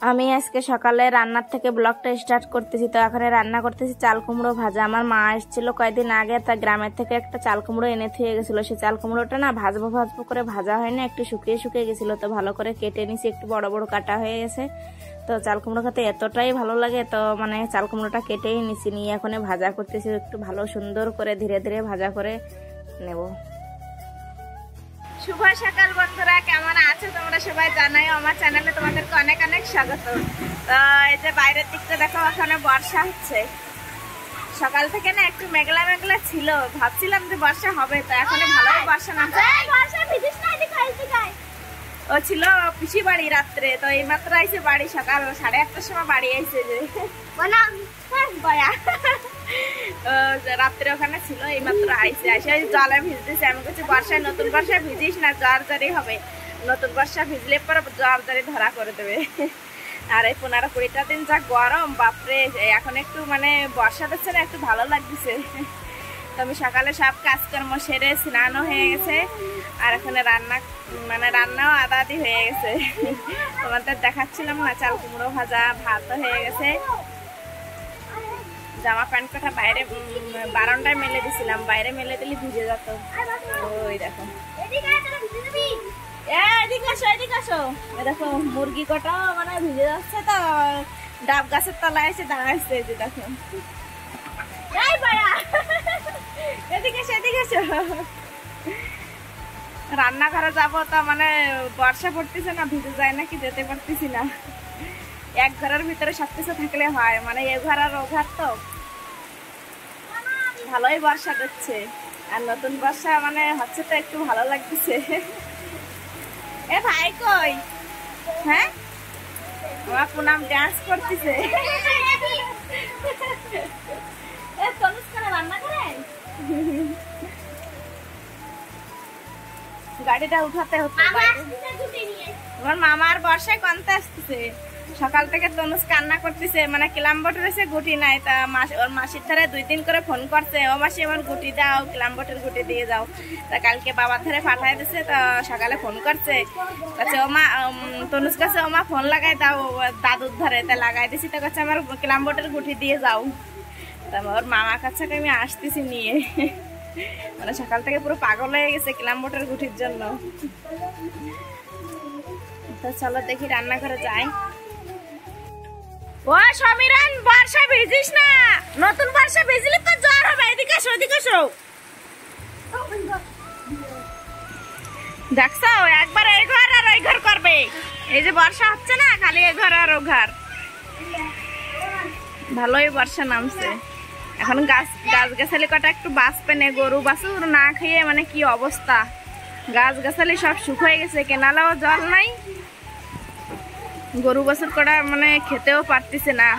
আমি আজকে সকালে রান্নার থেকে ব্লগটা স্টার্ট করতেছি। তো এখন রান্না করতেছি চাল কুমড়ো ভাজা। আমার মা এসেছিল কয়েকদিন আগে, তা গ্রামের থেকে একটা চাল কুমড়ো এনে থুয়ে গেছিল। সেই চাল কুমড়োটা না ভাজবো ভাজবো করে ভাজা হয় না, একটু শুকিয়ে শুকিয়ে গেছিল। তো ভালো করে কেটে নিছি, একটু বড় বড় কাটা হয়ে গেছে। তো চাল কুমড়ো খেতে এতটাই ভালো লাগে, তো মানে চাল কুমড়োটা কেটেই নিছি, নিয়ে এখন ভাজা করতেছি। একটু ভালো সুন্দর করে ধীরে ধীরে ভাজা করে নেব। শুভ সকাল বন্ধুরা, কেমন আছো তোমরা সবাই? জানাই আমার চ্যানেলে তোমাদেরকে অনেক অনেক স্বাগত। তো এই যে বাইরের দিকটা দেখো, ওখানে বর্ষা হচ্ছে। সকাল থেকে না একটু মেঘলা মেঘলা ছিল, ভাবছিলাম যে বর্ষা হবে, তো এখন ভালোই বর্ষা নামছে। ও ছিল পিসি বাড়ি রাত্রে, তো এই মাত্র আইসে বাড়ি, সকাল 8:30টার সময় বাড়ি আইসে। যে রাত্রে ওখানে ছিল, এই মাত্র আইসে। আসে জলে ভিজতেছে। আমি বলছি বর্ষায়, নতুন বর্ষায় ভিজিস না, জ্বর জ্বরই হবে। নতুন বর্ষা ভিজলে পরে জ্বর জ্বরে ধরা করে দেবে। আর এই 15-20টা দিন যা গরম, বাপরে। এখন একটু মানে বর্ষা দিচ্ছে না, একটু ভালো লাগতেছে। তো আমি সকালে সব কাজকর্ম সেরে স্নানও হয়ে গেছে, আর এখানে রান্নাও আদা আদি হয়ে গেছে। তোমাদের দেখাচ্ছিলাম না, চাল কুমড়ো ভাজা, ভাতও হয়ে গেছে। জামা প্যান্ট কটা বাইরে বারান্দায় মেলে দিছিলাম, বাইরে মেলে দিলে ভিজে যেত। ওই দেখো, দেখো মুরগি কটা মানে ভিজে যাচ্ছে। তো ডাব গাছের তলায় এসে দাঁড়াচ্ছে, যে দেখো। রান্নাঘরে যাবো, তো মানে বর্ষা পড়তেছে না, ভিজে যায় নাকি যেতে পারতেছি না। এক ঘরের ভিতরে সবকিছু থাকলে হয়, মানে এ ঘর আর ও ঘর। তো ভালোই বর্ষা দিচ্ছে, আর নতুন বর্ষা মানে হচ্ছে, তো একটু ভালো লাগতেছে। এ ভাই কই? হ্যাঁ, আমার পুনাম ডান্স করতেছে। গাড়িটা উঠাতে হচ্ছে। আমার মামার বর্ষায় কনতে আসতেছে। সকাল থেকে তনুজ কান্না করতেছে, মানে ক্লাম্বট রয়েছে, গুটি নাই। তা ওর মাসির ধারে 2 দিন করে ফোন করছে, ও মাসি আমার গুটি দাও, ক্লাম্বটের গুটি দিয়ে যাও। তা কালকে বাবার ধারে পাঠাই দিছে। তা সকালে ফোন করছে, কাছে ও মা, তনুজ কাছে ও মা ফোন লাগাই দাও দাদুর ধারে। তা লাগাই দিছি, তো কাছে আমার ক্লাম্বটের গুটি দিয়ে যাও। তা ওর মামার কাছে আমি আসতেছি নিয়ে। মানে সকাল থেকে পুরো পাগল হয়ে গেছে ক্লাম্বটের গুটির জন্য। তো চলো দেখি রান্নাঘরে যাই। ও সমীরন, বর্ষা ভিজিস না, নতুন বর্ষা ভিজলে তো জ্বর হবে। এদিকে আসো, এদিকে আসো। দেখছো, একবার এই ঘর আর ওই ঘর করবে। এই যে বর্ষা হচ্ছে না, খালি এই ঘর আর ও ঘর। ভালোই বর্ষা নামছে। এখন গাছ গাছালি কটা একটু বাঁচবে না, গরু বাছুর না খেয়ে মানে কি অবস্থা। গাছ গাছালি সব শুকিয়ে গেছে, কেনালাও জল নাই। গরু বাছুর কটা মানে খেতেও পারতেছে না।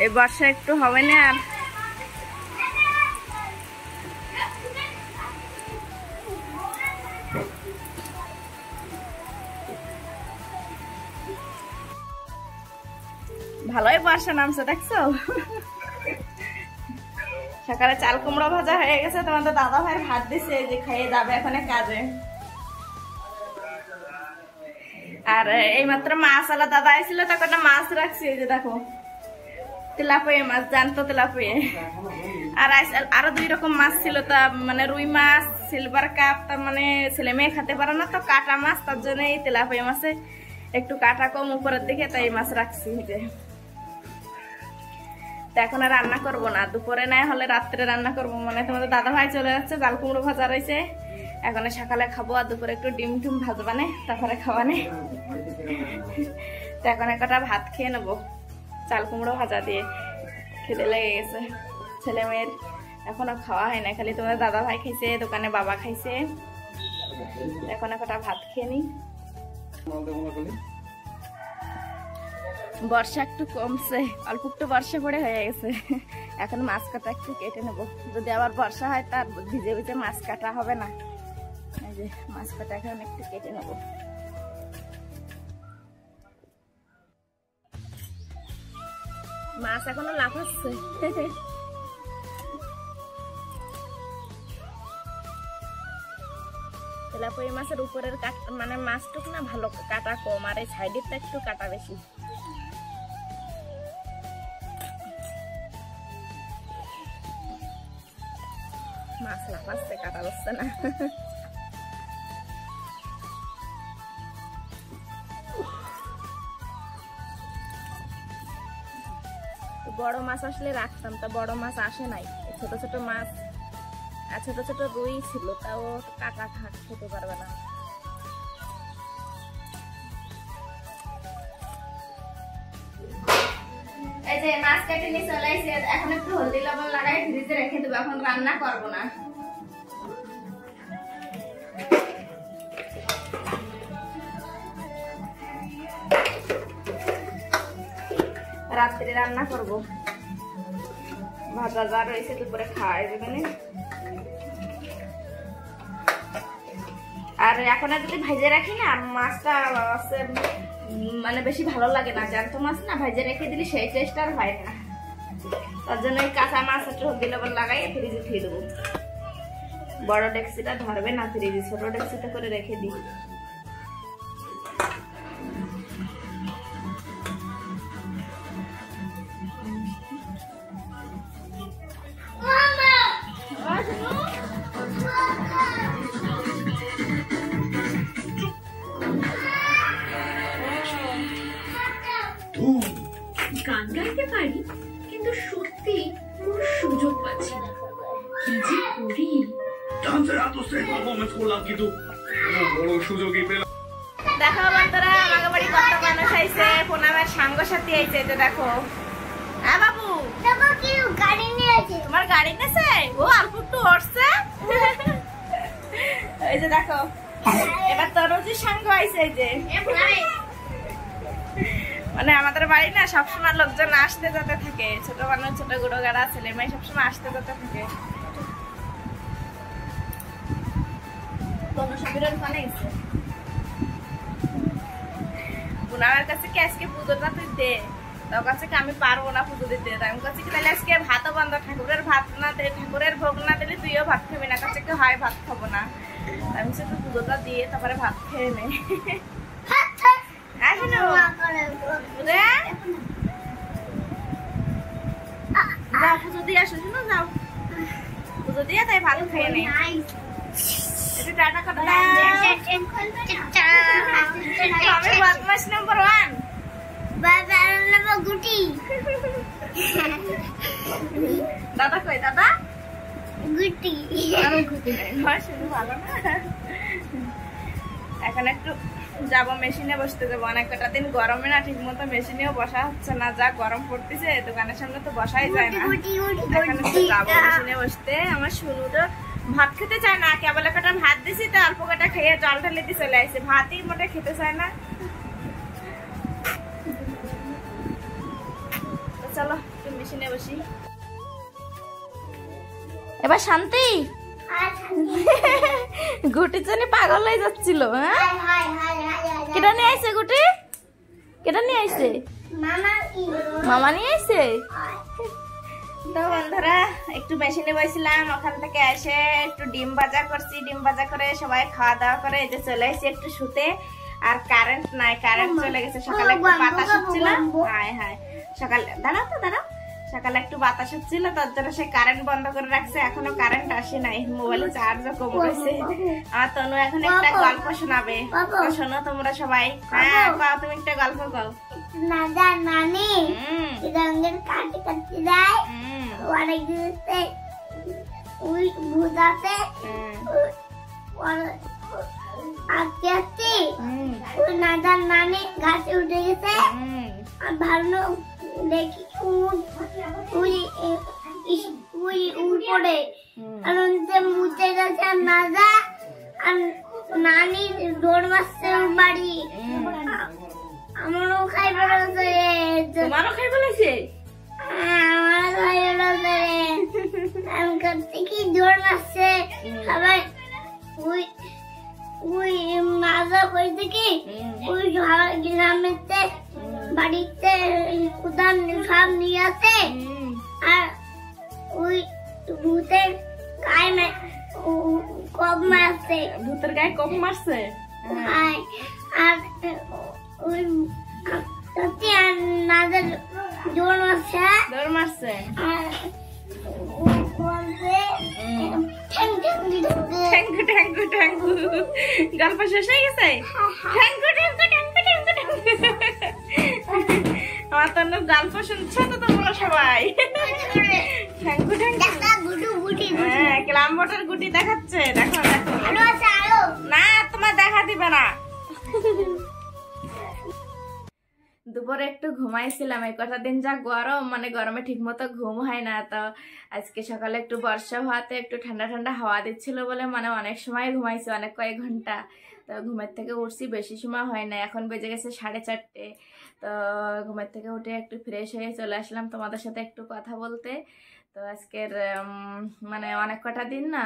এই বর্ষা একটু হবে না। আর ভালোই বর্ষা নামছে, দেখছো। সকালে চাল কুমড়ো ভাজা হয়ে গেছে, তোমাদের দাদা ভাই ভাত দিছে, যে খাইয়ে যাবে এখন কাজে। আর এই মাত্র মাছ আলা দাদা আইছিল, তখন মাছ রাখছি। এই যে দেখো, তেলাপিয়া মাছ, জানতো তেলাপিয়া। আর আরো 2 রকম মাছ ছিল, তা মানে রুই মাছ, সিলভার কাপ। তার মানে ছেলে মেয়ে খেতে পারে না, তো কাটা মাছ, তার জন্য এই তেলাপিয়া মাছে একটু কাটা কম উপরের দিকে, তাই এই মাছ রাখছি। এখন আর রান্না করবো না, দুপুরে নাই হলে রাত্রে রান্না করবো। মানে তোমাদের দাদা ভাই চলে যাচ্ছে, চাল কুমড়ো ভাজা রয়েছে, এখন সকালে খাবো। আর দুপুরে একটু ডিম টিম ভাজবানে, তারপরে খাওয়ানে। তো এখন একটা ভাত খেয়ে নেবো চাল কুমড়ো ভাজা দিয়ে। খেতে লেগে গেছে ছেলে মেয়ের, এখনো খাওয়া হয় না। খালি তোমাদের দাদা ভাই খাইছে, দোকানে বাবা খাইছে। এখন একটা ভাত খেয়ে নি। বর্ষা একটু কমছে, অল্প একটু বর্ষা পড়ে হয়ে গেছে। এখন মাছ কাটা একটু কেটে নেবো। যদি আবার বর্ষা হয়, তার ভিজে ভিজে মাছ কাটা হবে না। এই যে মাছ কাটা এখন একটু কেটে নেবো। মাছ এখনো লাফাচ্ছে। তেলাপিয়া কই মাছের উপরের মানে মাছটুক না ভালো কাটা কম, আর এই সাইডেরটা একটু কাটা বেশি। মাছ লাফাচ্ছে, কাটা যাচ্ছে না। বড় মাছ আসলে রাখতাম, তা বড় মাছ আসে নাই, ছোট ছোট মাছ আর ছোট ছোট রুই ছিল, তাও কাকা খেতে পারবে না। এই যে মাছ কেটে নিয়ে চলে এসে এখন একটু হলদি লবণ লাগাই ফ্রিজে রেখে দেবো, এখন রান্না করব না। রাত্রে রান্না করব, ভাজা যা রয়েছে দুপুরে খাওয়াই দেবেন। আর এখন যদি ভেজে রাখি না মাছটা মানে বেশি ভালো লাগে না, জ্যান্ত মাছ না ভেজে রেখে দিলে সেই টেস্ট আর হয় না। তার জন্য এই কাঁচা মাছ একটু হলদি লবণ লাগাই ফ্রিজে দিয়ে দেবো। বড় ডেক্সিটা ধরবে না ফ্রিজে, ছোট ডেক্সিতে করে রেখে দিই। গান গাইতে পারি কিন্তু সত্যি কোনো সুযোগ পাচ্ছি না, কি যে করি। ডান্সের এত স্টেজ পারফরম্যান্স করলাম কিন্তু বড় সুযোগই পেলাম। দেখো বন্ধুরা, আমাকে বাড়ি কত মানুষ আইছে, পুনামের সাঙ্গ সাথী আইছে। যে দেখো, হ্যাঁ বাবু কি গাড়ি নিয়ে আছে? তোমার গাড়ি নেছে? ও অল্প একটু উঠছে। এই যে দেখো, এবার তরুজির সাঙ্গ আইছে। এই যে মানে আমাদের বাড়ি না সবসময় লোকজন আসতে যেতে থাকে, ছোট মানুষ ছোট গুড়ো গাড়া ছেলে মেয়ে সবসময় আসতে যেতে থাকে। পুনামের কাছে কি আজকে পুজোটা তুই দে, তোর কাছে কি আমি পারবো না পুজো দিতে। আমি কাছে কি তাহলে আজকে ভাতও বন্ধ, ঠাকুরের ভাত না দিলে, ঠাকুরের ভোগ না দিলে তুইও ভাত খাবি না। কাছে কি হয় ভাত খাবো না, আমি শুধু পুজোটা দিয়ে তারপরে ভাত খেয়ে নে। পুজো দিয়ে আসো, শুনো যাও পুজো দিয়ে তাই ভালো খেয়ে নে। একটু টাটা করে দাও। আমি বদমাশ নাম্বার 1, বাবা নাম্বার গুটি। দাদা কই? দাদা গুটি। আমি গুটি নাই, হয় শুধু ভালো না। এখন একটু যাবো মেশিনে বসতে যাবো, অনেক কটা দিন গরমে না ঠিক মতো মেশিনেও বসা হচ্ছে না, যা গরম পড়তেছে দোকানের সামনে তো বসাই যায় না। এখন একটু যাবো মেশিনে বসতে। আমার শুনু তো ভাত খেতে চায় না, কেবল কটা ভাত দিছি তো অল্প কটা খেয়ে জল ঢেলে দিয়ে চলে আসছে, ভাতই মোটে খেতে চায় না। চলো একটু মেশিনে বসি। এবার শান্তি গুটির জন্য পাগল হয়ে যাচ্ছিল। কেটা নিয়ে আইছে গুটি? কেটা নিয়ে আইছে? মামা নিয়ে আইছে। তো বন্ধুরা একটু মেশিনে বসছিলাম, ওখান থেকে এসে একটু ডিম ভাজা করছি, ডিম ভাজা করে সবাই খাওয়া দাওয়া করে এই যে চলে এসেছি একটু শুতে। আর কারেন্ট নাই, কারেন্ট চলে গেছে। সকালে একটু বাতাস হচ্ছিল, হায় হায় সকালে দাঁড়াও তো দাঁড়াও, সকালে একটু বাতাস হচ্ছিল, তার জন্য সে কারেন্ট বন্ধ করে রাখছে। এখনো কারেন্ট আসে নাই, মোবাইলে চার্জও কম গেছে। আমার তনু এখন একটা গল্প শোনাবে, শোনো তোমরা সবাই। হ্যাঁ কও, তুমি একটা গল্প কও। নানা নানি রঙের কাটি কাটি দেয়, অনেক দিতে ওই ভুজাতে আস্তে আস্তে ওই নানা নানি গাছে উঠে গেছে। আর ভালো দেখি উপরে মুছে গেছে নাজা, আর নানি দৌড় মারছে বাড়ি। আমারও খাই বলেছে, তোমারও খাই বলেছে? আমারও খাই বলেছে। আমি করতে কি দৌড় মারছে আবার ওই ওই নাজা কইতে কি ওই গ্রামেতে বাড়িতে কোদাল সব নিয়ে আসে। আর ওই ভূতের গায়ে কম মারছে। ভূতের গায়ে কম মারছে। আর ওই আর নাদের দৌড় মারছে। দৌড় মারছে। আর বলছে ঠ্যাঙ্কু ঠ্যাঙ্কু ঠ্যাঙ্কু। গল্প শেষ হয়ে গেছে? ঠ্যাঙ্কু ঠ্যাঙ্কু ঠ্যাঙ্কু ঠ্যাঙ্কু ঠ্যাঙ্কু। আমার তো গল্প শুনছো তো তোমরা সবাই। ঠ্যাঙ্কু ঠ্যাঙ্কু। হ্যাঁ, ক্লাম্বটার গুটি দেখাচ্ছে। দেখো দেখো। না, তোমার দেখা দিবে না। দুপুরে একটু ঘুমাইছিলাম, এই কটা দিন যা গরম, মানে গরমে ঠিক মতো ঘুম হয় না। তো আজকে সকালে একটু বর্ষা হওয়াতে একটু ঠান্ডা ঠান্ডা হাওয়া দিচ্ছিল বলে মানে অনেক সময় ঘুমাইছি, অনেক কয়েক ঘন্টা। তো ঘুমের থেকে উঠছি, বেশি সময় হয় না, এখন বেজে গেছে 4:30। তো ঘুমের থেকে উঠে একটু ফ্রেশ হয়ে চলে আসলাম তোমাদের সাথে একটু কথা বলতে। তো আজকের মানে অনেক কটা দিন না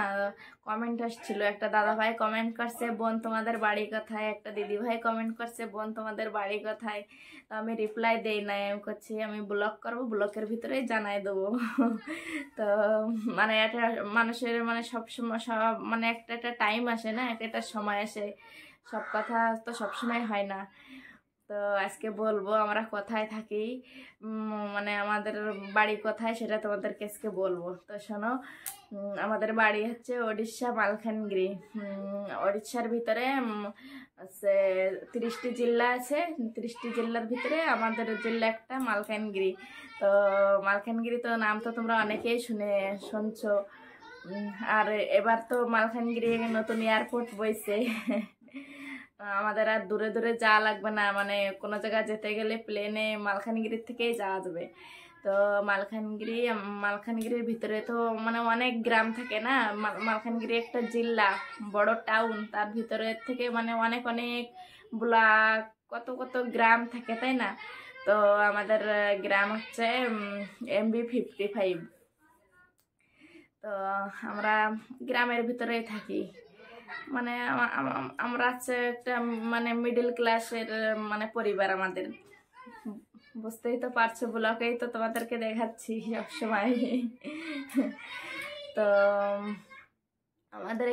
কমেন্ট আসছিল। একটা দাদা ভাই কমেন্ট করছে, বোন তোমাদের বাড়ি কোথায়? একটা দিদি ভাই কমেন্ট করছে, বোন তোমাদের বাড়ি কোথায়? তো আমি রিপ্লাই দেই নাই, আমি করছি আমি ব্লগ করবো, ব্লগের ভিতরেই জানাই দেবো। তো মানে একটা মানুষের মানে সবসময় সব মানে একটা টাইম আসে না, একটা সময় আসে, সব কথা তো সবসময় হয় না। তো আজকে বলবো আমরা কোথায় থাকি, মানে আমাদের বাড়ি কোথায় সেটা তোমাদেরকে আজকে বলবো। তো শোনো, আমাদের বাড়ি হচ্ছে ওড়িশা মালকানগিরি। ওড়িশার ভিতরে 30টি জেলা আছে, 30টি জেলার ভিতরে আমাদের জেলা একটা মালকানগিরি। তো মালকানগিরি তো নাম তো তোমরা অনেকেই শুনছো। আর এবার তো মালকানগিরি নতুন এয়ারপোর্ট বইছে। আমাদের আর দূরে দূরে যাওয়া লাগবে না, মানে কোনো জায়গায় যেতে গেলে প্লেনে মালকানগিরির থেকেই যাওয়া যাবে। তো মালকানগিরির ভিতরে তো মানে অনেক গ্রাম থাকে না, মালকানগিরি একটা জেলা, বড় টাউন, তার ভিতরে থেকে মানে অনেক অনেক ব্লক, কত কত গ্রাম থাকে, তাই না? তো আমাদের গ্রাম হচ্ছে MB 55। তো আমরা গ্রামের ভিতরেই থাকি, মানে আমরা হচ্ছে একটা মানে মিডল ক্লাসের মানে পরিবার আমাদের, বুঝতেই তো পারছো, ব্লকেই তো তোমাদেরকে দেখাচ্ছি সবসময়। তো আমাদের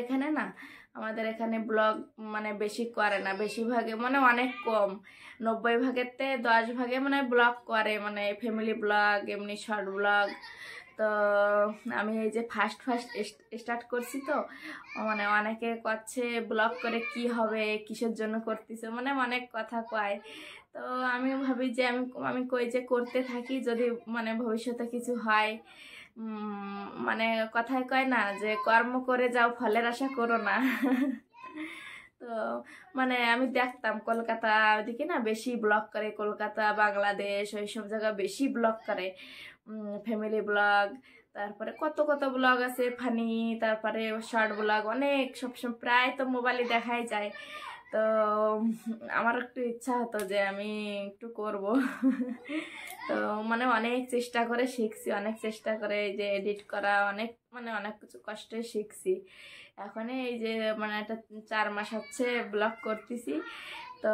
এখানে ব্লগ মানে বেশি করে না, বেশিরভাগে মানে অনেক কম, 90 ভাগেরতে 10 ভাগে মানে ব্লগ করে, মানে ফ্যামিলি ব্লগ, এমনি শর্ট ব্লগ। তো আমি এই যে ফার্স্ট স্টার্ট করছি, তো মানে অনেকে করছে ব্লগ করে কি হবে, কিসের জন্য করতেছে, মানে অনেক কথা কয়। তো আমি ভাবি যে আমি কই যে করতে থাকি, যদি মানে ভবিষ্যতে কিছু হয়, মানে কথায় কয় না যে কর্ম করে যাও, ফলের আশা করো না। তো মানে আমি দেখতাম কলকাতা ওদিকে না বেশি ব্লগ করে, কলকাতা, বাংলাদেশ, ওইসব জায়গা বেশি ব্লগ করে, ফ্যামিলি ব্লগ, তারপরে কত কত ব্লগ আছে ফানি, তারপরে শর্ট ব্লগ, অনেক সবসময় প্রায় তো মোবাইলে দেখাই যায়। তো আমার একটু ইচ্ছা হতো যে আমি একটু করব। তো মানে অনেক চেষ্টা করে শিখছি, অনেক চেষ্টা করে এই যে এডিট করা, অনেক মানে অনেক কিছু কষ্টে শিখছি। এখন এই যে মানে একটা 4 মাস হচ্ছে ব্লগ করতেছি। তো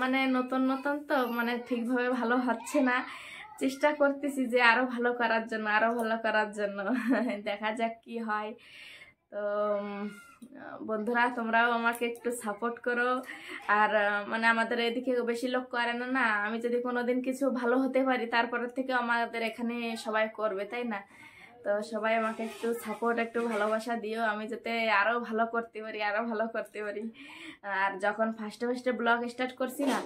মানে নতুন নতুন তো মানে ঠিকভাবে ভালো হচ্ছে না, চেষ্টা করতেছি যে আরো ভালো করার জন্য, দেখা যাক কি হয়। তো বন্ধুরা, তোমরাও আমাকে একটু সাপোর্ট করো। আর মানে আমাদের এদিকে বেশি লোক করে না, আমি যদি কোনোদিন কিছু ভালো হতে পারি, তারপরের থেকে আমাদের এখানে সবাই করবে, তাই না? তো সবাই আমাকে একটু সাপোর্ট, একটু ভালোবাসা দিও, আমি যাতে আরও ভালো করতে পারি। আর যখন ফার্স্টে ব্লগ স্টার্ট করছি না,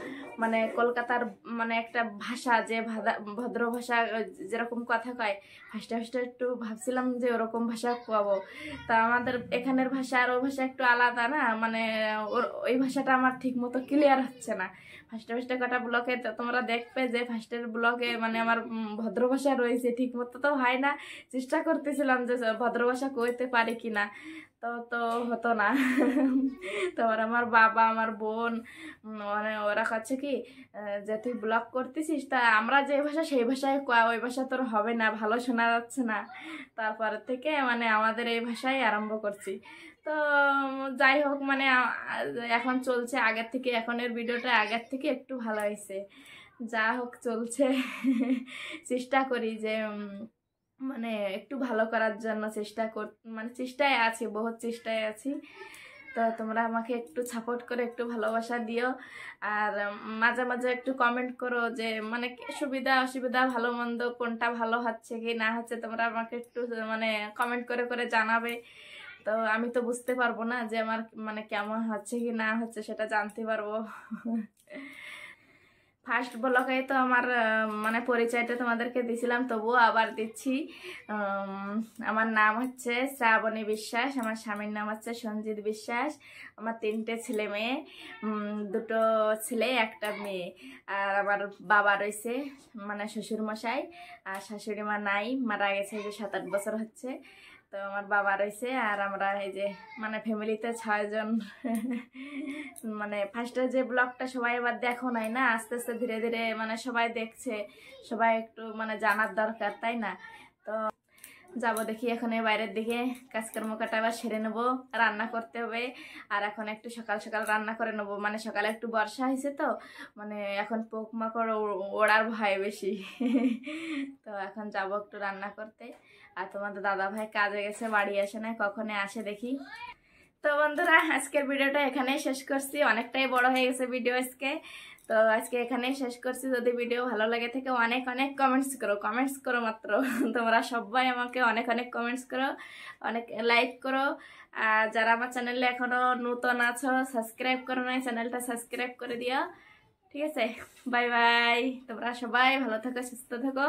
মানে কলকাতার মানে একটা ভাষা, যে ভদ্র ভাষা যেরকম কথা কয়, ফার্স্টে একটু ভাবছিলাম যে ওরকম ভাষা পাবো। তা আমাদের এখানের ভাষা আর ও ভাষা একটু আলাদা না, মানে ওই ভাষাটা আমার ঠিক মতো ক্লিয়ার হচ্ছে না। ফার্স্টে কটা ব্লগে তোমরা দেখবে যে ফার্স্টের ব্লগে মানে আমার ভদ্র ভাষা রয়েছে, ঠিক মতো তো হয় না। চেষ্টা করতেছিলাম যে ভদ্র ভাষা কইতে পারি কিনা, তো হতো না। তোমার আমার বাবা, আমার বোন, মানে ওরা কাছে কি যে তুই ব্লগ করতেছিস, তা আমরা যে ভাষা সেই ভাষায় ওই ভাষা তোর হবে না, ভালো শোনা যাচ্ছে না। তারপর থেকে মানে আমাদের এই ভাষাই আরম্ভ করছি। তো যাই হোক, মানে এখন চলছে আগের থেকে, এখনের ভিডিওটা আগের থেকে একটু ভালো হয়েছে। যা হোক চলছে, চেষ্টা করি যে মানে একটু ভালো করার জন্য মানে চেষ্টায় আছি, বহুত চেষ্টায় আছি। তো তোমরা আমাকে একটু সাপোর্ট করে একটু ভালোবাসা দিও, আর মাঝে মাঝে একটু কমেন্ট করো যে মানে সুবিধা অসুবিধা ভালো মন্দ কোনটা ভালো হচ্ছে কি না হচ্ছে, তোমরা আমাকে একটু মানে কমেন্ট করে করে জানাবে। তো আমি তো বুঝতে পারবো না যে আমার মানে কেমন হচ্ছে কি না হচ্ছে, সেটা জানতে পারবো। ফার্স্ট ব্লগে তো আমার মানে পরিচয়টা তোমাদেরকে দিছিলাম, তবুও আবার দিচ্ছি। আমার নাম হচ্ছে শ্রাবণী বিশ্বাস, আমার স্বামীর নাম হচ্ছে সঞ্জিত বিশ্বাস। আমার 3টে ছেলে মেয়ে, 2টো ছেলে 1টা মেয়ে। আর আমার বাবা রয়েছে মানে শ্বশুরমশাই, আর শাশুড়ি মা নাই, মারা গেছে, যে 7-8 বছর হচ্ছে। তো আমার বাবা রয়েছে, আর আমরা এই যে মানে ফ্যামিলিতে 6 জন। মানে ফার্স্টে যে ব্লগটা সবাই এবার দেখো নাই না, আস্তে আস্তে ধীরে ধীরে মানে সবাই দেখছে, সবাই একটু মানে জানার দরকার, তাই না? তো যাবো দেখি এখন এই বাইরের দিকে, কাজকর্ম কাটা আবার সেরে নেবো, রান্না করতে হবে। আর এখন একটু সকাল সকাল রান্না করে নেবো, মানে সকালে একটু বর্ষা হয়েছে তো, মানে এখন পোকমাকড় ওড়ার ভয় বেশি। তো এখন যাবো একটু রান্না করতে। আর তোমাদের দাদা ভাই কাজে গেছে, বাড়ি আসে না, কখনো আসে দেখি। তো বন্ধুরা, আজকের ভিডিওটা এখানেই শেষ করছি, অনেকটাই বড় হয়ে গেছে ভিডিও আজকে। তো আজকে এখানেই শেষ করছি। যদি ভিডিও ভালো লাগে থাকে অনেক অনেক কমেন্টস করো মাত্র। তোমরা সবাই আমাকে অনেক অনেক কমেন্টস করো, অনেক লাইক করো। আর যারা আমার চ্যানেলে এখনো নতুন আছো, সাবস্ক্রাইব করো নাই, চ্যানেলটা সাবস্ক্রাইব করে দিও। ঠিক আছে, বাই বাই। তোমরা সবাই ভালো থাকো, সুস্থ থাকো।